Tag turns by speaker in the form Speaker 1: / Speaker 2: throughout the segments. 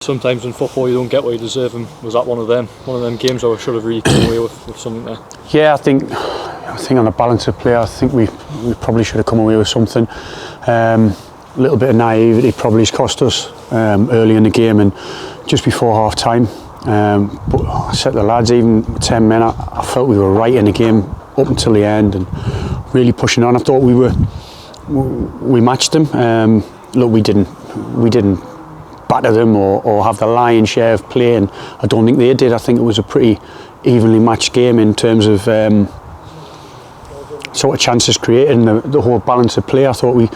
Speaker 1: Sometimes in football you don't get what you deserve, and was that one of them games where we should have really come away with something there?
Speaker 2: Yeah, I think on the balance of play, I think we probably should have come away with something. A little bit of naivety probably has cost us early in the game and just before half time. But I said to the lads, even 10 men, I felt we were right in the game up until the end and really pushing on. I thought we matched them. Look, we didn't batter them or have the lion's share of play, and I don't think they did. I think it was a pretty evenly matched game in terms of sort of chances created and the whole balance of play. I thought we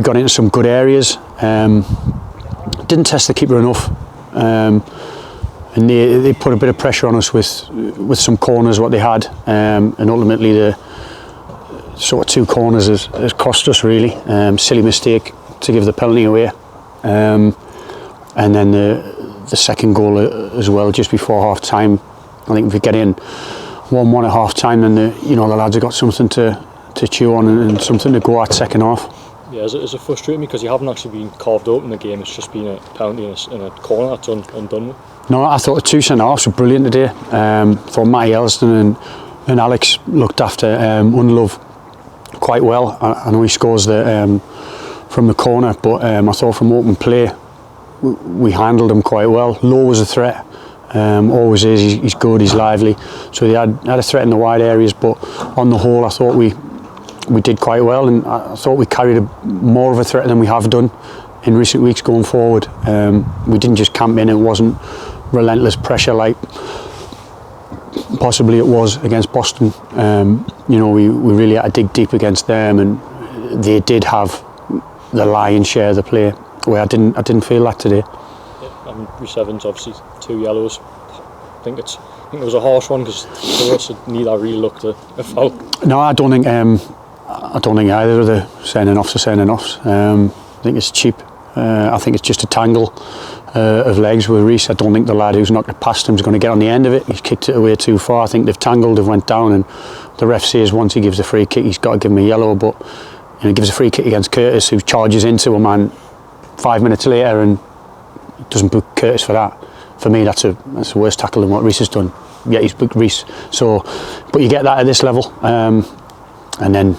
Speaker 2: got into some good areas. Didn't test the keeper enough, and they put a bit of pressure on us with some corners what they had, and ultimately the sort of 2 corners has cost us really. Silly mistake to give the penalty away. And then the second goal as well, just before half time. I think if we get in 1-1 at half time, then the lads have got something to chew on and something to go at second half.
Speaker 1: Yeah, is it frustrating because you haven't actually been carved open the game? It's just been a penalty in a corner that's undone with.
Speaker 2: No, I thought the 2 centre halves were brilliant today. Thought Matty Elston and Alex looked after Unlove quite well. I know he scores from the corner, but I thought from open play we handled him quite well. Lowe was a threat, always is. He's good, he's lively, so he had a threat in the wide areas, but on the whole I thought we did quite well, and I thought we carried more of a threat than we have done in recent weeks going forward. We didn't just camp in. It wasn't relentless pressure like possibly it was against Boston. We really had to dig deep against them, and they did have the lion's share of the play, where I didn't feel that today.
Speaker 1: Yeah, Sevens obviously 2 yellows. I think it was a harsh one because for us neither really looked a foul.
Speaker 2: No, I don't think either of the sending offs are sending offs. I think it's cheap. I think it's just a tangle of legs with Reece. I don't think the lad who's knocked it past him is going to get on the end of it. He's kicked it away too far. I think they've tangled, they've went down, and the ref says once he gives a free kick he's got to give him a yellow, but he gives a free kick against Curtis, who charges into a man 5 minutes later and doesn't book Curtis for that. For me, that's a worse tackle than what Reece has done. Yeah, he's booked Reece. So, but you get that at this level, and then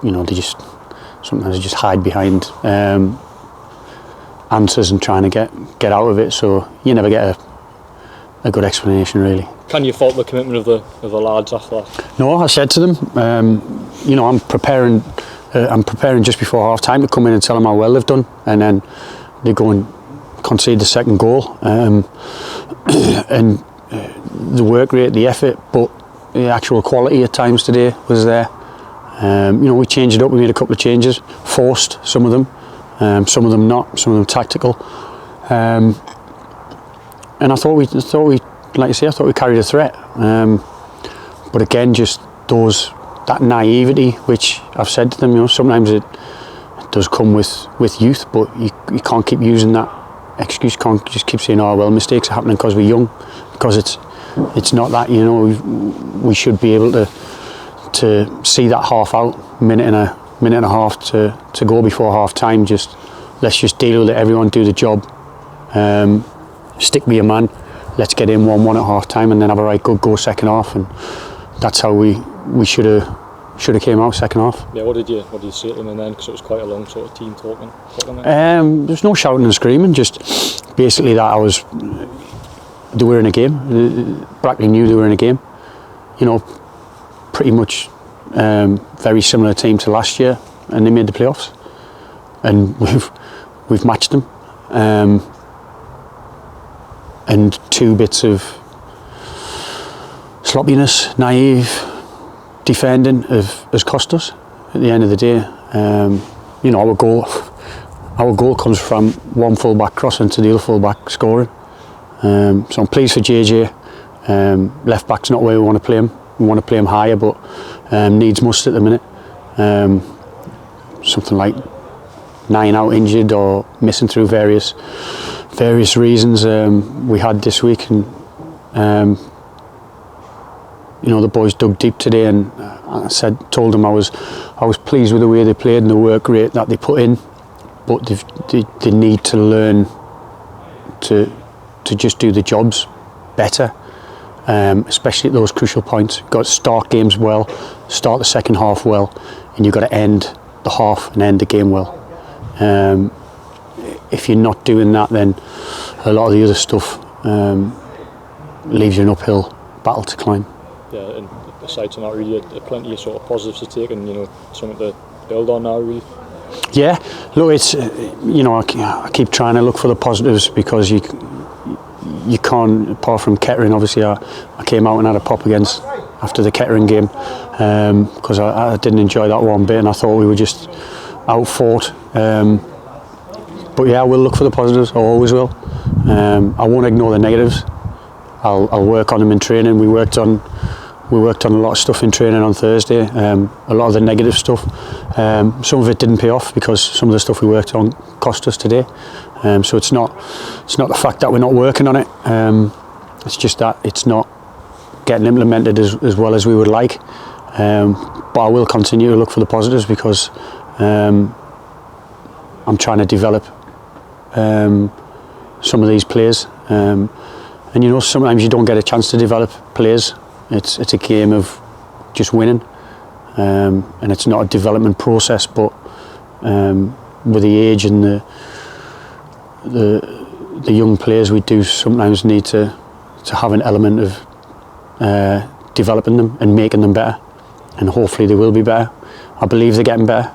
Speaker 2: they sometimes just hide behind answers and trying to get out of it. So you never get a good explanation really.
Speaker 1: Can you fault the commitment of the lads after that?
Speaker 2: No, I said to them, I'm preparing just before half time to come in and tell them how well they've done, and then they go and concede the second goal. And the work rate, the effort, but the actual quality at times today was there. We changed it up. We made a couple of changes, forced some of them, some of them not, some of them tactical. And I thought we, like I say, I thought we carried a threat. But again, just that naivety, which I've said to them, sometimes it does come with youth, but you can't keep using that excuse. You can't just keep saying, oh well, mistakes are happening because we're young, because it's not that. We should be able to see that half out, minute and a half to go before half time. Let's just deal with it. Everyone do the job. Stick with your man. Let's get in 1-1 at half time and then have a right good go second half, and that's how we should have came out second half.
Speaker 1: Yeah, what did you say to them then? Because it was quite a long sort of team talking
Speaker 2: There's no shouting and screaming, just basically that they were in a game. Brackley knew they were in a game. Pretty much very similar team to last year, and they made the playoffs, and we've matched them. And 2 bits of sloppiness, naive defending has cost us at the end of the day. Our goal comes from one full back crossing to the other full back scoring. So I'm pleased for JJ. Left back's not where we want to play him. We want to play him higher, but needs must at the minute. Something like 9 out injured or missing through various reasons we had this week, and the boys dug deep today, and I told them I was pleased with the way they played and the work rate that they put in, but they need to learn to just do the jobs better, especially at those crucial points. You've got to start games well, start the second half well, and you've got to end the half and end the game well. If you're not doing that, then a lot of the other stuff leaves you an uphill battle to climb.
Speaker 1: Yeah, and aside from that, really, plenty of sort of positives to take, and something to build on now, really.
Speaker 2: Yeah, look, it's I keep trying to look for the positives, because you can't, apart from Kettering. Obviously, I came out and had a pop against after the Kettering game, because I didn't enjoy that one bit, and I thought we were just outfought. But yeah, I will look for the positives. I always will. I won't ignore the negatives. I'll work on them in training. We worked on a lot of stuff in training on Thursday. A lot of the negative stuff. Some of it didn't pay off, because some of the stuff we worked on cost us today. So it's not the fact that we're not working on it. It's just that it's not getting implemented as well as we would like. But I will continue to look for the positives, because I'm trying to develop some of these players. And sometimes you don't get a chance to develop players. It's a game of just winning, and it's not a development process. But with the age and the young players, we do sometimes need to have an element of developing them and making them better, and hopefully they will be better. I believe they're getting better.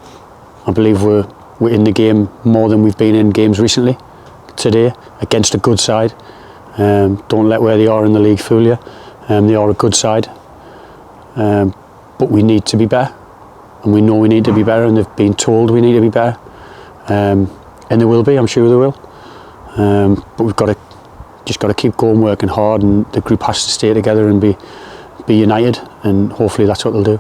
Speaker 2: I believe we're in the game more than we've been in games recently. Today, against a good side. Don't let where they are in the league fool you. They are a good side, but we need to be better, and we know we need to be better, and they've been told we need to be better, and they will be. I'm sure they will. But we've got to keep going, working hard, and the group has to stay together and be united, and hopefully that's what they'll do.